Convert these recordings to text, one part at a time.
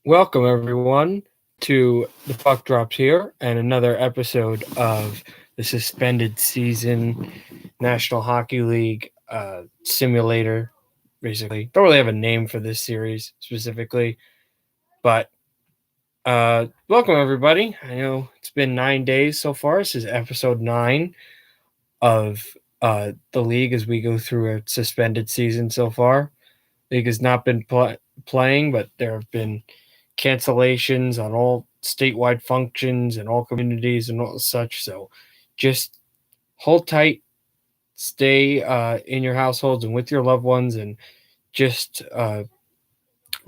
Welcome, everyone, to the Puck Drops here and another episode of the suspended season National Hockey League simulator, basically. Don't really have a name for this series specifically, but welcome, everybody. I know it's been 9 days so far. This is episode 9 of the league as we go through a suspended season so far. League has not been playing, but there have been cancellations on all statewide functions and all communities and all such. So just hold tight, stay in your households and with your loved ones, and just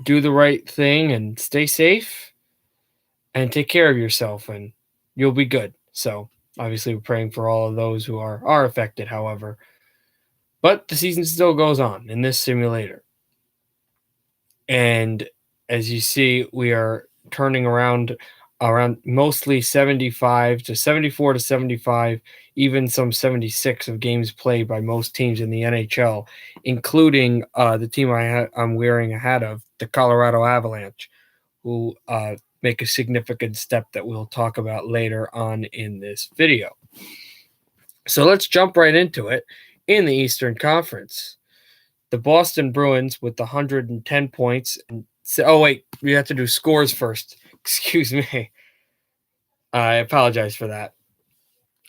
do the right thing and stay safe and take care of yourself, and you'll be good. So obviously, we're praying for all of those who are affected, however. But the season still goes on in this simulator. And as you see, we are turning around mostly 75 to 74 to 75, even some 76 of games played by most teams in the NHL, including the team I'm wearing a hat of, the Colorado Avalanche, who make a significant step that we'll talk about later on in this video. So let's jump right into it. In the Eastern Conference, the Boston Bruins with 110 points. We have to do scores first. Excuse me. I apologize for that.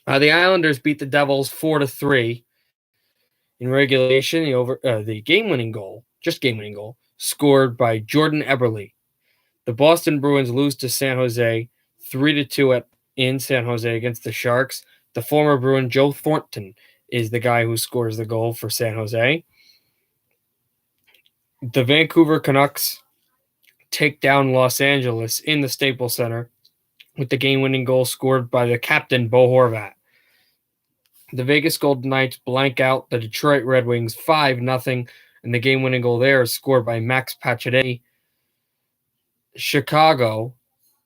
The Islanders beat the Devils 4-3 in regulation. The game-winning goal, scored by Jordan Eberle. The Boston Bruins lose to San Jose 3-2 in San Jose against the Sharks. The former Bruin Joe Thornton is the guy who scores the goal for San Jose. The Vancouver Canucks take down Los Angeles in the Staples Center with the game-winning goal scored by the captain, Bo Horvat. The Vegas Golden Knights blank out the Detroit Red Wings 5-0, and the game-winning goal there is scored by Max Pacioretty. Chicago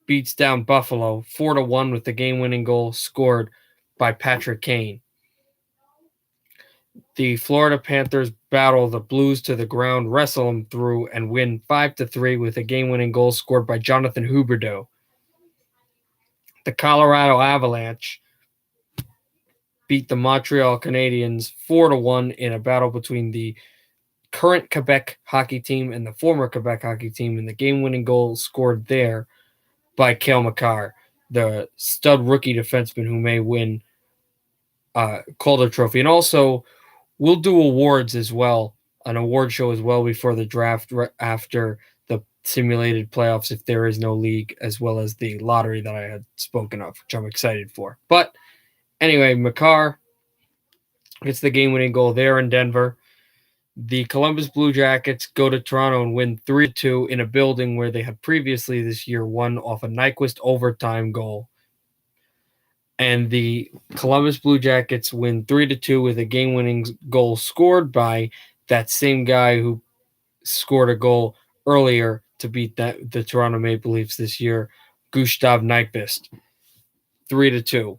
beats down Buffalo 4-1 with the game-winning goal scored by Patrick Kane. The Florida Panthers battle the Blues to the ground, wrestle them through, and win 5-3 with a game-winning goal scored by Jonathan Huberdeau. The Colorado Avalanche beat the Montreal Canadiens 4-1 in a battle between the current Quebec hockey team and the former Quebec hockey team, and the game-winning goal scored there by Cale Makar, the stud rookie defenseman who may win Calder Trophy. And also, we'll do awards as well, an award show as well before the draft, after the simulated playoffs if there is no league, as well as the lottery that I had spoken of, which I'm excited for. But anyway, Makar gets the game-winning goal there in Denver. The Columbus Blue Jackets go to Toronto and win 3-2 in a building where they had previously this year won off a Nyquist overtime goal. And the Columbus Blue Jackets win 3-2 with a game-winning goal scored by that same guy who scored a goal earlier to beat the Toronto Maple Leafs this year, Gustav Nyquist. 3-2.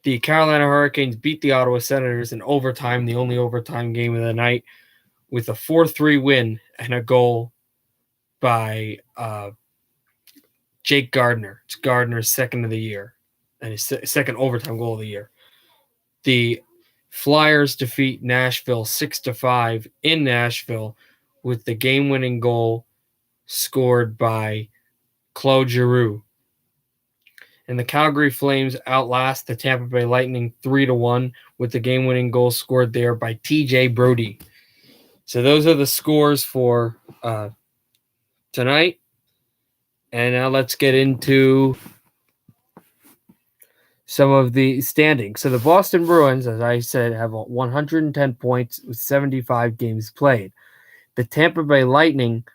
The Carolina Hurricanes beat the Ottawa Senators in overtime, the only overtime game of the night, with a 4-3 win and a goal by Jake Gardiner. It's Gardiner's second of the year and his second overtime goal of the year. The Flyers defeat Nashville 6-5 in Nashville with the game-winning goal scored by Claude Giroux. And the Calgary Flames outlast the Tampa Bay Lightning 3-1 with the game-winning goal scored there by TJ Brodie. So those are the scores for tonight. And now let's get into some of the standings. So the Boston Bruins, as I said, have 110 points with 75 games played. The Tampa Bay Lightning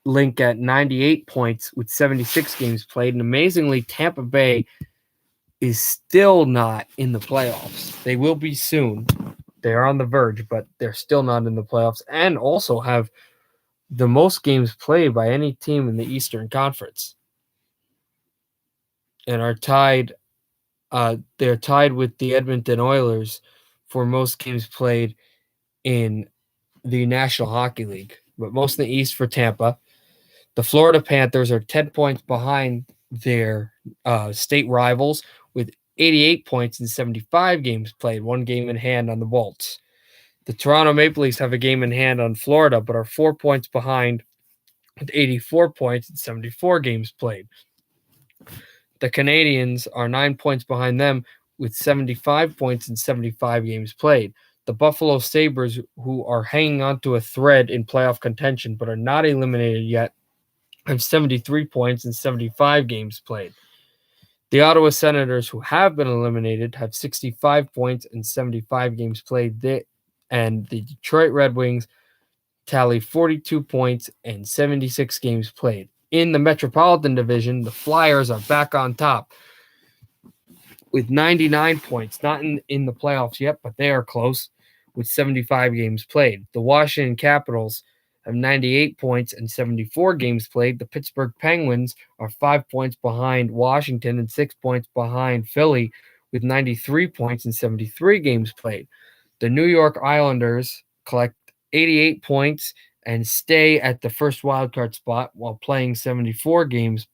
link at 98 points with 76 games played. And amazingly, Tampa Bay is still not in the playoffs. They will be soon. They are on the verge, but they're still not in the playoffs, and also have the most games played by any team in the Eastern Conference, and are tied. They're tied with the Edmonton Oilers for most games played in the National Hockey League, but most in the East for Tampa. The Florida Panthers are 10 points behind their state rivals with 88 points in 75 games played, one game in hand on the Bolts. The Toronto Maple Leafs have a game in hand on Florida, but are 4 points behind with 84 points in 74 games played. The Canadiens are 9 points behind them with 75 points in 75 games played. The Buffalo Sabres, who are hanging on to a thread in playoff contention but are not eliminated yet, have 73 points in 75 games played. The Ottawa Senators, who have been eliminated, have 65 points in 75 games played. And the Detroit Red Wings tally 42 points in 76 games played. In the Metropolitan Division, the Flyers are back on top with 99 points. Not in the playoffs yet, but they are close with 75 games played. The Washington Capitals have 98 points and 74 games played. The Pittsburgh Penguins are 5 points behind Washington and 6 points behind Philly with 93 points and 73 games played. The New York Islanders collect 88 points and stay at the first wildcard spot while playing 74 games.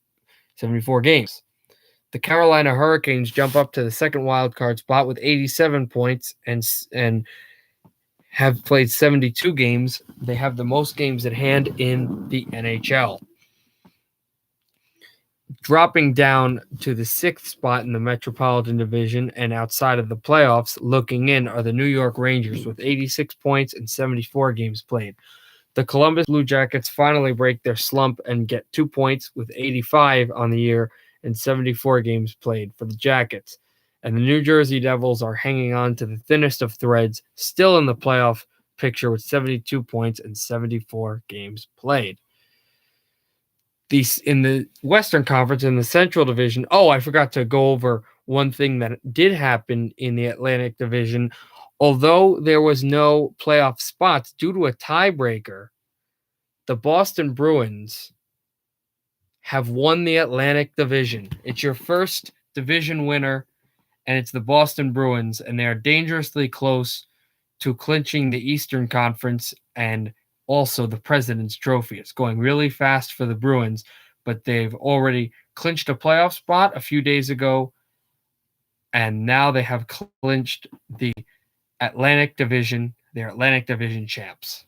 The Carolina Hurricanes jump up to the second wildcard spot with 87 points and have played 72 games. They have the most games at hand in the NHL. Dropping down to the sixth spot in the Metropolitan Division and outside of the playoffs, looking in, are the New York Rangers with 86 points and 74 games played. The Columbus Blue Jackets finally break their slump and get 2 points with 85 on the year and 74 games played for the Jackets. And the New Jersey Devils are hanging on to the thinnest of threads, still in the playoff picture with 72 points and 74 games played. In the Western Conference, in the Central Division, I forgot to go over one thing that did happen in the Atlantic Division. Although there was no playoff spots due to a tiebreaker, the Boston Bruins have won the Atlantic Division. It's your first division winner, and it's the Boston Bruins, and they are dangerously close to clinching the Eastern Conference and also the President's Trophy. It's going really fast for the Bruins, but they've already clinched a playoff spot a few days ago, and now they have clinched the Atlantic Division. They're Atlantic Division champs.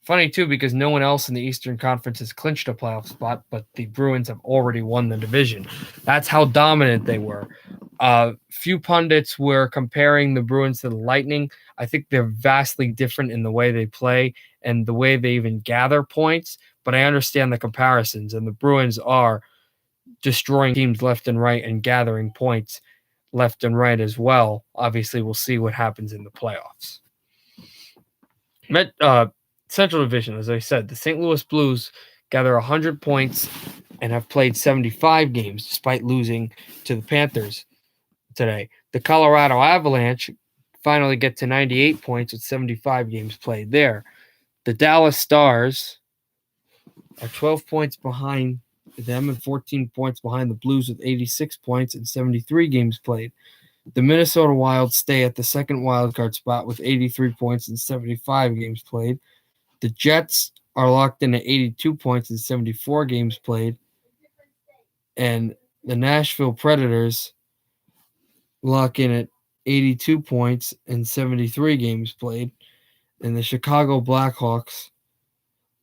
Funny, too, because no one else in the Eastern Conference has clinched a playoff spot, but the Bruins have already won the division. That's how dominant they were. Few pundits were comparing the Bruins to the Lightning. I think they're vastly different in the way they play and the way they even gather points, but I understand the comparisons, and the Bruins are destroying teams left and right and gathering points left and right as well. Obviously, we'll see what happens in the playoffs. Central Division, as I said, the St. Louis Blues gather 100 points and have played 75 games despite losing to the Panthers today. The Colorado Avalanche finally get to 98 points with 75 games played there. The Dallas Stars are 12 points behind them and 14 points behind the Blues with 86 points and 73 games played. The Minnesota Wild stay at the second wildcard spot with 83 points and 75 games played. The Jets are locked in at 82 points and 74 games played. And the Nashville Predators lock in at 82 points and 73 games played. And the Chicago Blackhawks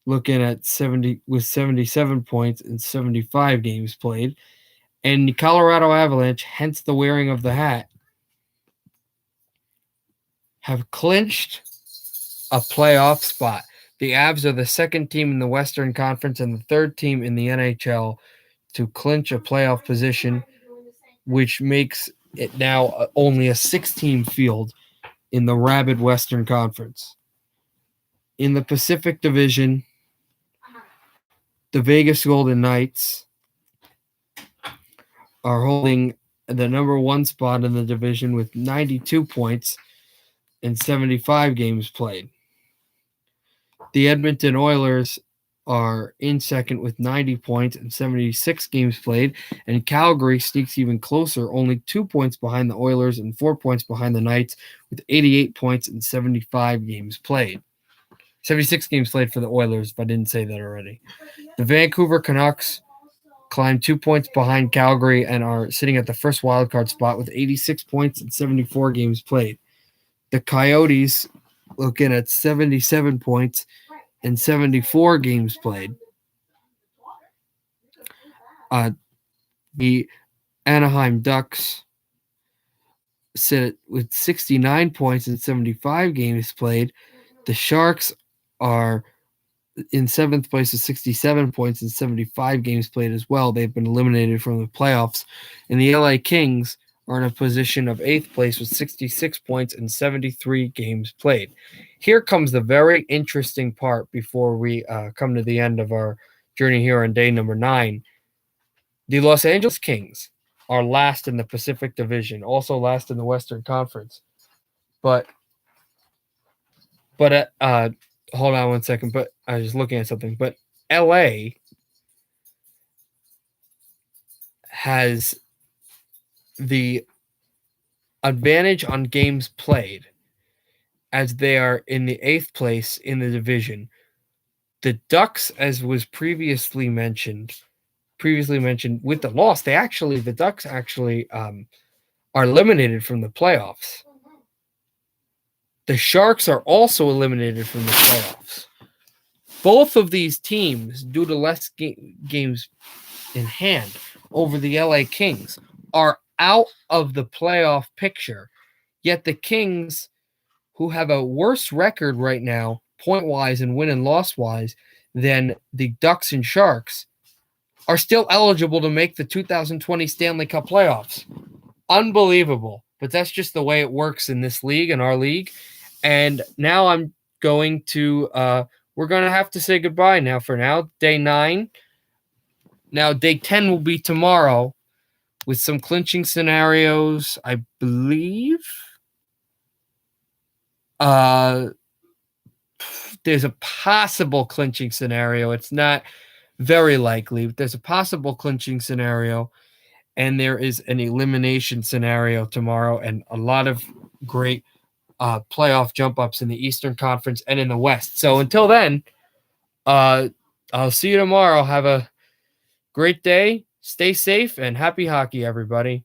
look in at 77 points and 75 games played. And the Colorado Avalanche, hence the wearing of the hat, have clinched a playoff spot. The Avs are the second team in the Western Conference and the third team in the NHL to clinch a playoff position, which makes it now only a 6-team field in the rabid Western Conference. In the Pacific Division, the Vegas Golden Knights are holding the number one spot in the division with 92 points and 75 games played. The Edmonton Oilers are in second with 90 points and 76 games played, and Calgary sneaks even closer, only 2 points behind the Oilers and 4 points behind the Knights with 88 points and 75 games played. 76 games played for the Oilers, if I didn't say that already. The Vancouver Canucks climbed 2 points behind Calgary and are sitting at the first wildcard spot with 86 points and 74 games played. The Coyotes looking at 77 points and 74 games played. The Anaheim Ducks sit with 69 points and 75 games played. The Sharks are in 7th place with 67 points and 75 games played as well. They've been eliminated from the playoffs. And the LA Kings are in a position of 8th place with 66 points and 73 games played. Here comes the very interesting part before we come to the end of our journey here on day number 9. The Los Angeles Kings are last in the Pacific Division, also last in the Western Conference. But hold on one second. But I was just looking at something. But LA has the advantage on games played as they are in the 8th place in the division. The Ducks, as was previously mentioned, with the loss, the Ducks actually are eliminated from the playoffs. The Sharks are also eliminated from the playoffs. Both of these teams, due to less games in hand over the LA Kings, are out of the playoff picture. Yet the Kings, who have a worse record right now, point-wise and win and loss-wise, than the Ducks and Sharks, are still eligible to make the 2020 Stanley Cup playoffs. Unbelievable. But that's just the way it works in this league, in our league. And now I'm going to we're going to have to say goodbye now for now. Day 9. Now, day 10 will be tomorrow with some clinching scenarios, I believe. There's a possible clinching scenario. It's not very likely, but there's a possible clinching scenario. And there is an elimination scenario tomorrow and a lot of great playoff jump-ups in the Eastern Conference and in the West. So until then, I'll see you tomorrow. Have a great day. Stay safe and happy hockey, everybody.